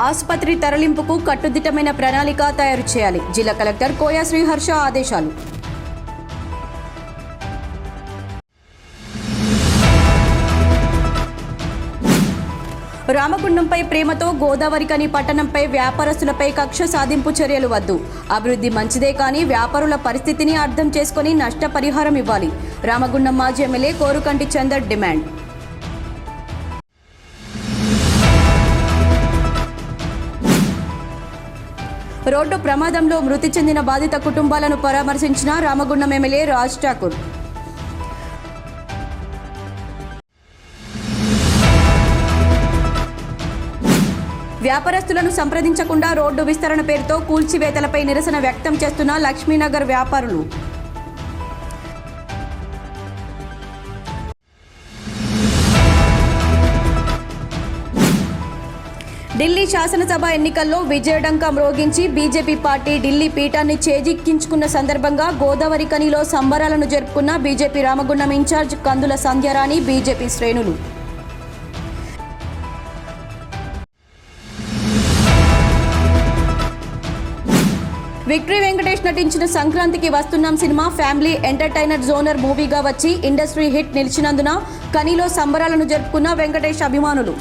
ఆసుపత్రి తరలింపుకు కట్టుదిట్టమైన ప్రణాళిక తయారు చేయాలి. జిల్లా కలెక్టర్ కోయ శ్రీహర్ష ఆదేశాలు. రామగుండంపై ప్రేమతో గోదావరికని పట్టణంపై వ్యాపారస్తులపై కక్ష సాధింపు చర్యలు వద్దు. అభివృద్ధి మంచిదే కానీ వ్యాపారుల పరిస్థితిని అర్థం చేసుకుని నష్టపరిహారం ఇవ్వాలి. రామగుండం మాజీ MLA Korukanti Chandar demand. Road ప్రమాదంలో మృతి చెందిన బాధిత కుటుంబాలను పరామర్శించిన రామగుండం ఎమ్మెల్యే రాజ్ ఠాకూర్. వ్యాపారస్తులను సంప్రదించకుండా రోడ్డు విస్తరణ పేరుతో కూల్చివేతలపై నిరసన వ్యక్తం చేస్తున్న లక్ష్మీనగర్ వ్యాపారులు. ఢిల్లీ శాసనసభ ఎన్నికల్లో విజయడంకా మ్రోగించి బీజేపీ పార్టీ ఢిల్లీ పీఠాన్ని చేజిక్కించుకున్న సందర్భంగా గోదావరి కనిలో సంబరాలను జరుపుకున్న బీజేపీ రామగుండం ఇన్ఛార్జ్ కందుల సంధ్యారాణి, బీజేపీ శ్రేణులు. విక్టరీ వెంకటేష్ నటించిన సంక్రాంతికి వస్తున్నాం సినిమా ఫ్యామిలీ ఎంటర్టైనర్ జోనర్ మూవీగా వచ్చి ఇండస్ట్రీ హిట్ నిలిచినందున కనిలో సంబరాలను జరుపుకున్న వెంకటేష్ అభిమానులు.